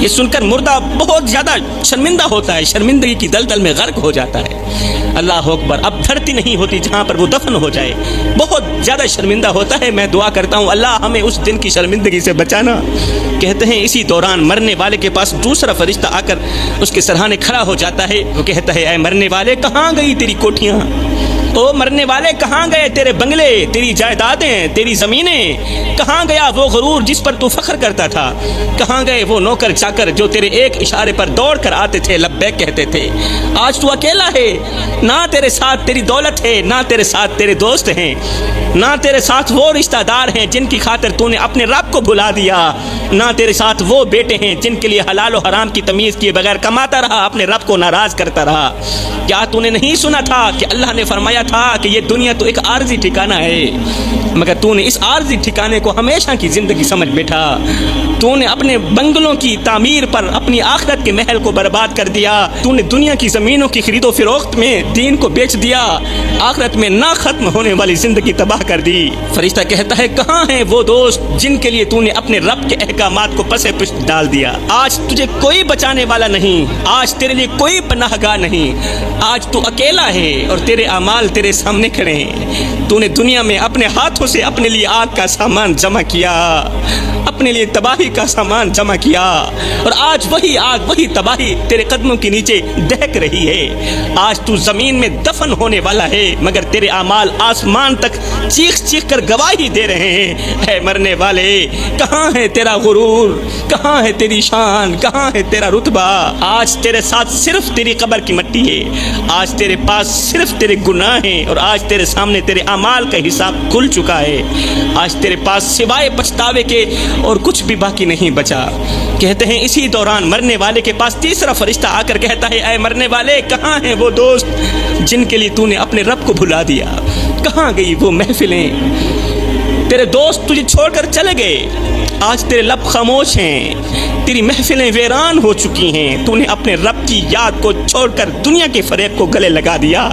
یہ سن کر مردہ بہت زیادہ شرمندہ ہوتا ہے, شرمندگی کی دلدل میں غرق ہو جاتا ہے. اللہ اکبر, اب دھرتی نہیں ہوتی جہاں پر وہ دفن ہو جائے, بہت زیادہ شرمندہ ہوتا ہے. میں دعا کرتا ہوں اللہ ہمیں اس دن کی شرمندگی سے بچانا. کہتے ہیں اسی دوران مرنے والے کے پاس دوسرا فرشتہ آ کر اس کے سرہانے کھڑا ہو جاتا ہے. وہ کہتا ہے اے مرنے والے کہاں گئی تیری کوٹھیاں, او مرنے والے کہاں گئے تیرے بنگلے, تیری جائیدادیں, تیری زمینیں, کہاں گیا وہ غرور جس پر تو فخر کرتا تھا, کہاں گئے وہ نوکر چاکر جو تیرے ایک اشارے پر دوڑ کر آتے تھے, لبیک کہتے تھے. آج تو اکیلا ہے, نہ تیرے ساتھ تیری دولت ہے, نہ تیرے ساتھ تیرے دوست ہیں, نہ تیرے ساتھ وہ رشتہ دار ہیں جن کی خاطر تو نے اپنے رب کو بھلا دیا, نہ تیرے ساتھ وہ بیٹے ہیں جن کے لیے حلال و حرام کی تمیز کیے بغیر کماتا رہا, اپنے رب کو ناراض کرتا رہا. کیا تو نے نہیں سنا تھا کہ اللہ نے فرمایا تھا کہ یہ دنیا تو ایک عارضی ٹھکانہ ہے, مگر تو نے اس عارضی ٹھکانے کو ہمیشہ کی زندگی سمجھ بیٹھا. تو نے اپنے بنگلوں کی تعمیر پر اپنی آخرت کے محل کو برباد کر دیا. تو نے دنیا کی زمینوں کی خرید و فروخت میں دین کو بیچ دیا, آخرت میں نہ ختم ہونے والی زندگی تباہ کر دی. فرشتہ کہتا ہے کہاں ہیں وہ دوست جن کے لیے تو نے اپنے رب کے احکامات کو پس پشت ڈال دیا. آج تجھے کوئی بچانے والا نہیں, آج تیرے لیے کوئی پناہ گاہ نہیں, آج تو اکیلا ہے اور تیرے اعمال تیرے سامنے کھڑے ہیں. تو نے دنیا میں اپنے ہاتھوں سے اپنے لیے آگ کا سامان جمع کیا, اپنے لیے تباہی کا سامان جمع کیا, اور آج وہی آگ وہی تباہی تیرے قدموں کے نیچے دہک رہی ہے. آج تو زمین میں دفن ہونے والا ہے, مگر تیرے اعمال آسمان تک چیخ چیخ کر گواہی دے رہے ہیں. اے مرنے والے کہاں ہے تیرا غرور, کہاں ہے تیری شان, کہاں ہے تیرا رتبہ. آج تیرے ساتھ صرف تیری قبر کی مٹی ہے, آج تیرے پاس صرف تیرے گناہ ہیں, اور آج تیرے سامنے تیرے اعمال کا حساب کھل چکا ہے. آج تیرے پاس سوائے پچھتاوے کے اور کچھ بھی باقی نہیں بچا. کہتے ہیں اسی دوران مرنے والے کے پاس تیسرا فرشتہ آ کر کہتا ہے اے مرنے والے کہاں ہیں وہ دوست جن کے لیے تو نے اپنے رب کو بھلا دیا, کہاں گئی وہ محفلیں, تیرے دوست تجھے چھوڑ کر چلے گئے. آج تیرے لب خاموش ہیں, تیری محفلیں ویران ہو چکی ہیں. تو نے اپنے رب کی یاد کو چھوڑ کر دنیا کے فریب کو گلے لگا دیا.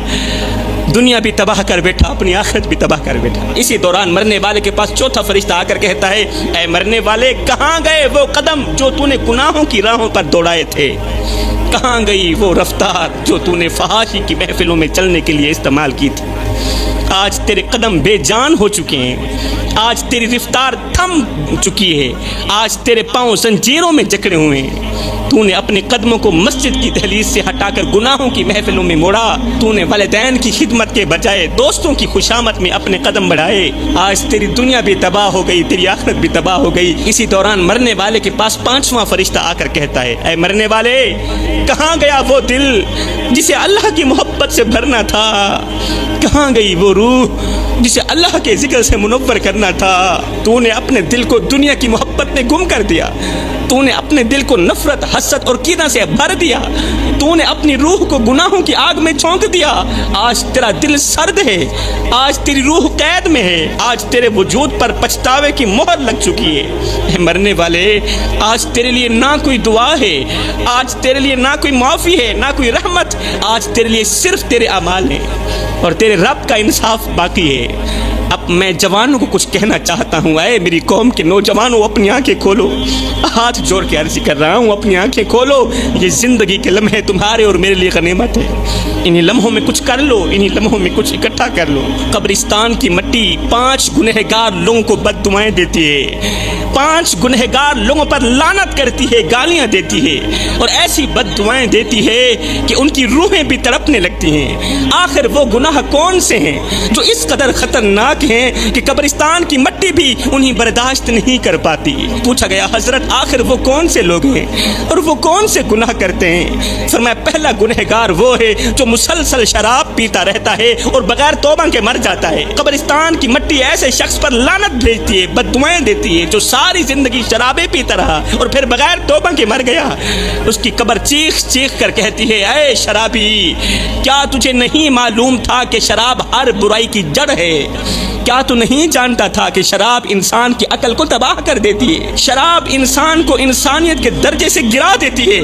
دنیا بھی تباہ کر بیٹھا, اپنی آخرت بھی تباہ کر بیٹھا. اسی دوران مرنے والے کے پاس چوتھا فرشتہ آ کر کہتا ہے اے مرنے والے کہاں گئے وہ قدم جو تو نے گناہوں کی راہوں پر دوڑائے تھے, کہاں گئی وہ رفتار جو تو نے فحاشی کی محفلوں میں چلنے کے لیے استعمال کی تھی. آج تیرے قدم بے جان ہو چکے ہیں, آج تیری رفتار تھم چکی ہے, آج تیرے پاؤں زنجیروں میں جکڑے ہوئے ہیں. تو نے اپنے قدموں کو مسجد کی دہلیز سے ہٹا کر گناہوں کی محفلوں میں موڑا. تو نے والدین کی خدمت کے بجائے دوستوں کی خوشامد میں اپنے قدم بڑھائے. آج تیری دنیا بھی تباہ ہو گئی, تیری آخرت بھی تباہ ہو گئی. اسی دوران مرنے والے کے پاس پانچواں فرشتہ آ کر کہتا ہے اے مرنے والے کہاں گیا وہ دل جسے اللہ کی محبت سے بھرنا تھا, کہاں گئی وہ روح جسے اللہ کے ذکر سے منور کرنا تھا. تو نے اپنے دل کو دنیا کی محبت میں گم کر دیا, تو نے اپنے دل کو نفرت حسد اور کینہ سے بھر دیا, تو نے اپنی روح کو گناہوں کی آگ میں جھونک دیا. آج تیرا دل سرد ہے, آج تیری روح قید میں ہے, آج تیرے وجود پر پچھتاوے کی مہر لگ چکی ہے. اے مرنے والے آج تیرے لیے نہ کوئی دعا ہے, آج تیرے لیے نہ کوئی معافی ہے, نہ کوئی رحمت. آج تیرے لیے صرف تیرے اعمال ہیں اور تیرے رب کا انصاف باقی ہے. اب میں جوانوں کو کچھ کہنا چاہتا ہوں. اے میری قوم کے نوجوانوں اپنی آنکھیں کھولو, ہاتھ جوڑ کے عرض کر رہا ہوں اپنی آنکھیں کھولو. یہ زندگی کے لمحے تمہارے اور میرے لیے غنیمت ہے. انہی لمحوں میں کچھ کر لو, انہی لمحوں میں کچھ اکٹھا کر لو. قبرستان کی مٹی 5 گنہگار لوگوں کو بد دعائیں دیتی ہے, 5 گنہگار لوگوں پر لعنت کرتی ہے, گالیاں دیتی ہے اور ایسی بد دعائیں دیتی ہے کہ ان کی روحیں بھی تڑپنے لگتی ہیں. آخر وہ گناہ کون سے ہیں جو اس قدر خطرناک ہیں کہ قبرستان کی مٹی بھی انہیں برداشت نہیں کر پاتی. پوچھا گیا حضرت آخر وہ کون سے لوگ ہیں اور وہ کون سے گناہ کرتے ہیں؟ فرمایا پہلا گنہگار وہ ہے جو مسلسل شراب پیتا رہتا ہے اور بغیر توبہ کے مر جاتا ہے. قبرستان کی مٹی ایسے شخص پر لعنت بھیجتی ہے, بد دعائیں دیتی ہے جو ساری زندگی شرابیں پیتا رہا اور پھر بغیر توبہ کے مر گیا. اس کی قبر چیخ چیخ کر کہتی ہے اے شرابی کیا تجھے نہیں معلوم تھا کہ شراب ہر برائی کی جڑ ہے؟ کیا تو نہیں جانتا تھا کہ شراب انسان کی عقل کو تباہ کر دیتی ہے؟ شراب انسان کو انسانیت کے درجے سے گرا دیتی ہے،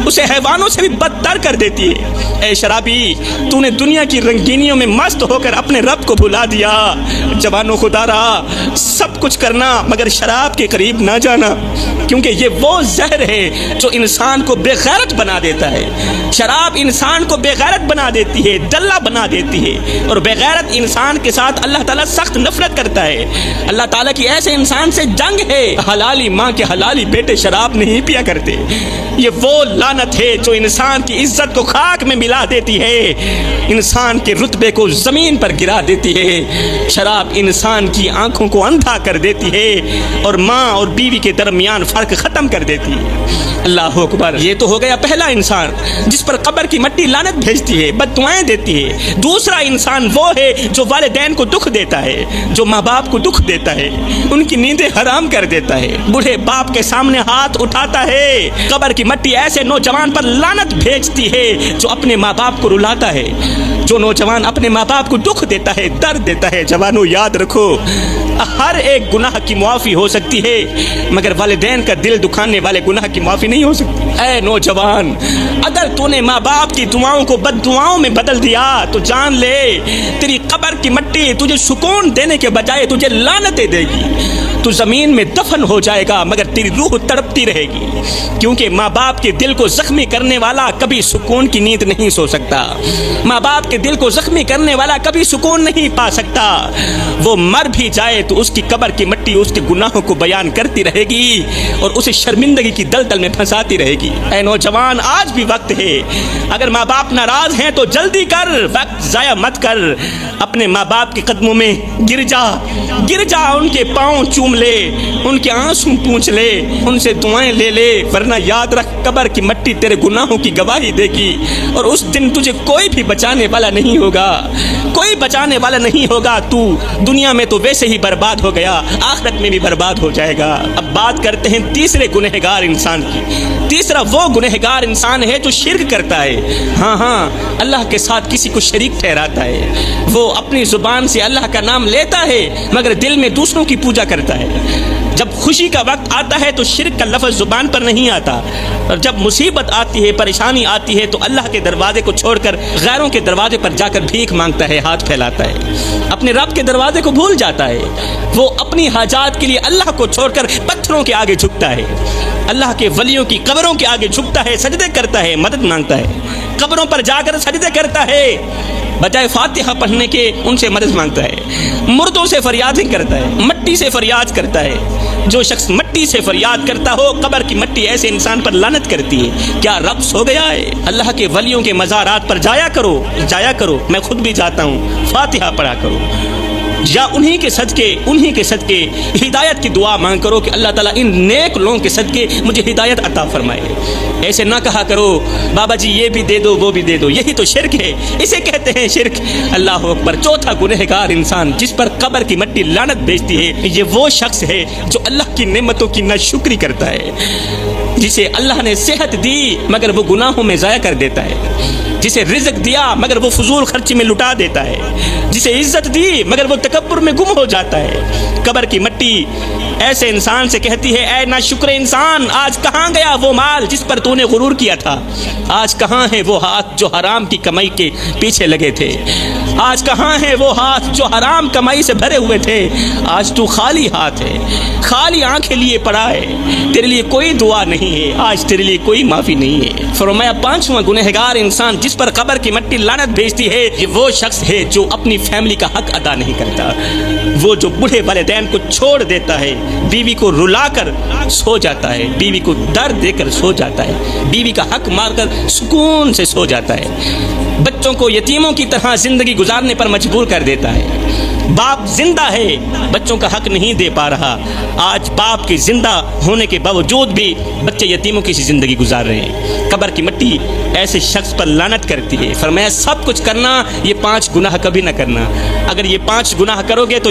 اسے حیوانوں سے بھی بدتر کر دیتی ہے۔ اے شرابی، تو نے دنیا کی رنگینیوں میں مست ہو کر اپنے رب کو بھلا دیا۔ جوانو خدارا، سب کچھ کرنا مگر شراب کے قریب نہ جانا، کیونکہ یہ وہ زہر ہے جو انسان کو بے غیرت بنا دیتا ہے۔ شراب انسان کو بے غیرت بنا دیتی ہے، دلہ بنا دیتی ہے، اور بے غیرت انسان کے ساتھ اللہ تعالیٰ سخت نفرت کرتا ہے۔ اللہ تعالیٰ کی ایسے انسان سے جنگ ہے۔ حلالی ماں کے حلالی بیٹے شراب نہیں پیا کرتے۔ یہ وہ لعنت ہے جو انسان کی عزت کو خاک میں ملا دیتی ہے، انسان کے رتبے کو زمین پر گرا دیتی ہے۔ شراب انسان کی آنکھوں کو اندھا کر دیتی ہے اور ماں اور بیوی کے درمیان فرق ختم کر دیتی ہے۔ اللہ اکبر۔ یہ تو ہو گیا پہلا انسان جس پر قبر کی مٹی لعنت بھیجتی ہے، بد دعائیں دیتی ہے۔ دوسرا انسان وہ ہے جو والدین کو دکھ دیتا ہے، جو ماں باپ کو دکھ دیتا ہے، ان کی نیندیں حرام کر دیتا ہے، بوڑھے باپ کے سامنے ہاتھ اٹھاتا ہے۔ قبر کی مٹی ایسے نوجوان پر لعنت بھیجتی ہے جو اپنے ماں باپ کو رلاتا ہے، جو نوجوان اپنے ماں باپ کو دکھ دیتا ہے، درد دیتا ہے۔ جوانو یاد رکھو، ہر ایک گناہ کی معافی ہو سکتی ہے مگر والدین کا دل دکھانے والے گناہ کی معافی نہیں ہو سکتی۔ اے نوجوان، اگر تو نے ماں باپ کی دعاؤں کو بد دعاؤں میں بدل دیا تو جان لے تیری قبر کی مٹی تجھے سکون دینے کے بجائے تجھے لعنتیں دے گی۔ تو زمین میں دفن ہو جائے گا مگر تیری روح تڑپتی رہے گی، کیونکہ ماں باپ کے دل کو زخمی کرنے والا کبھی سکون کی نیند نہیں سو سکتا۔ ماں باپ کے دل کو زخمی کرنے والا کبھی سکون نہیں پا سکتا۔ وہ مر بھی جائے تو اس کی قبر کی مٹی اس کے گناہوں کو بیان کرتی رہے گی اور اسے شرمندگی کی دلدل میں پھنساتی رہے گی۔ اے نوجوان، آج بھی وقت ہے۔ اگر ماں باپ ناراض ہیں تو جلدی کر، وقت ضائع مت کر۔ اپنے ماں باپ کے قدموں میں گر جا، ان کے پاؤں چوم لے، ان کے آنسو پونچھ لے، ان سے دعائیں لے لے، ورنہ یاد رکھ قبر کی مٹی تیرے گناہوں کی گواہی دے گی اور اس دن تجھے کوئی بھی بچانے والا نہیں ہوگا، کوئی بچانے والا نہیں ہوگا۔ تو دنیا میں تو ویسے ہی برباد ہو گیا، آخرت میں بھی برباد ہو جائے گا۔ اب بات کرتے ہیں تیسرے گنہگار انسان کی۔ تیسرا وہ گنہگار انسان ہے جو شرک کرتا ہے، ہاں اللہ کے ساتھ کسی کو شریک ٹھہراتا ہے۔ وہ اپنی زبان سے اللہ کا نام لیتا ہے مگر دل میں دوسروں کی پوجا کرتا ہے۔ جب خوشی کا وقت آتا ہے تو شرک کا لفظ زبان پر نہیں آتا، اور جب مصیبت آتی ہے، پریشانی آتی ہے تو اللہ کے دروازے کو چھوڑ کر غیروں کے دروازے پر جا کر بھیک مانگتا ہے، ہاتھ پھیلاتا ہے، اپنے رب کے دروازے کو بھول جاتا ہے۔ وہ اپنی حاجات کے لیے اللہ کو چھوڑ کر پتھروں کے آگے جھکتا ہے، اللہ کے ولیوں کی قبروں کے آگے جھکتا ہے، سجدے کرتا ہے، مدد مانگتا ہے، قبروں پر جا کر سجدے کرتا ہے، بجائے فاتحہ پڑھنے کے ان سے مدد مانگتا ہے، مردوں سے فریادیں کرتا ہے، مٹی سے فریاد کرتا ہے۔ جو شخص مٹی سے فریاد کرتا ہو، قبر کی مٹی ایسے انسان پر لعنت کرتی ہے۔ کیا رب سو گیا ہے؟ اللہ کے ولیوں کے مزارات پر جایا کرو، میں خود بھی جاتا ہوں، فاتحہ پڑھا کرو، یا انہی کے صدقے ہدایت کی دعا مانگ کرو کہ اللہ تعالیٰ ان نیک لوگوں کے صدقے مجھے ہدایت عطا فرمائے۔ ایسے نہ کہا کرو بابا جی یہ بھی دے دو وہ بھی دے دو، یہی تو شرک ہے، اسے کہتے ہیں شرک۔ اللہ اکبر۔ چوتھا گنہگار انسان جس پر قبر کی مٹی لعنت بھیجتی ہے، یہ وہ شخص ہے جو اللہ کی نعمتوں کی ناشکری کرتا ہے، جسے اللہ نے صحت دی مگر وہ گناہوں میں ضائع کر دیتا ہے، جسے رزق دیا مگر وہ فضول خرچی میں لٹا دیتا ہے، جسے عزت دی مگر وہ تکبر میں گم ہو جاتا ہے۔ قبر کی مٹی ایسے انسان سے کہتی ہے، اے ناشکر انسان، آج کہاں گیا وہ مال جس پر تو نے غرور کیا تھا؟ آج کہاں ہے وہ ہاتھ جو حرام کی کمائی کے پیچھے لگے تھے؟ آج کہاں ہے وہ ہاتھ جو حرام کمائی سے بھرے ہوئے تھے؟ آج تو خالی ہاتھ ہے، خالی آنکھیں لیے پڑا ہے، تیرے لیے کوئی دعا نہیں ہے، آج تیرے لیے کوئی معافی نہیں ہے۔ فرمایا پانچواں گنہگار انسان جس پر قبر کی مٹی لعنت بھیجتی ہے، یہ وہ شخص ہے جو اپنی فیملی کا حق ادا نہیں کرتا، وہ جو بوڑھے والدین کو چھوڑ دیتا ہے، بیوی کو رلا کر سو جاتا ہے، بیوی کو درد دے کر سو جاتا ہے، بیوی کا حق مار کر سکون سے سو جاتا ہے، بچوں کو یتیموں کی طرح زندگی گزارنے پر مجبور کر دیتا ہے۔ باپ زندہ ہے، بچوں کا حق نہیں دے پا رہا، آج باپ کے زندہ ہونے کے باوجود بھی بچے یتیموں کی سی زندگی گزار رہے ہیں۔ قبر کی مٹی ایسے شخص پر لعنت کرتی ہے۔ فرمایا سب کچھ کرنا، یہ 5 گناہ کبھی نہ کرنا، اگر یہ 5 گناہ کرو گے تو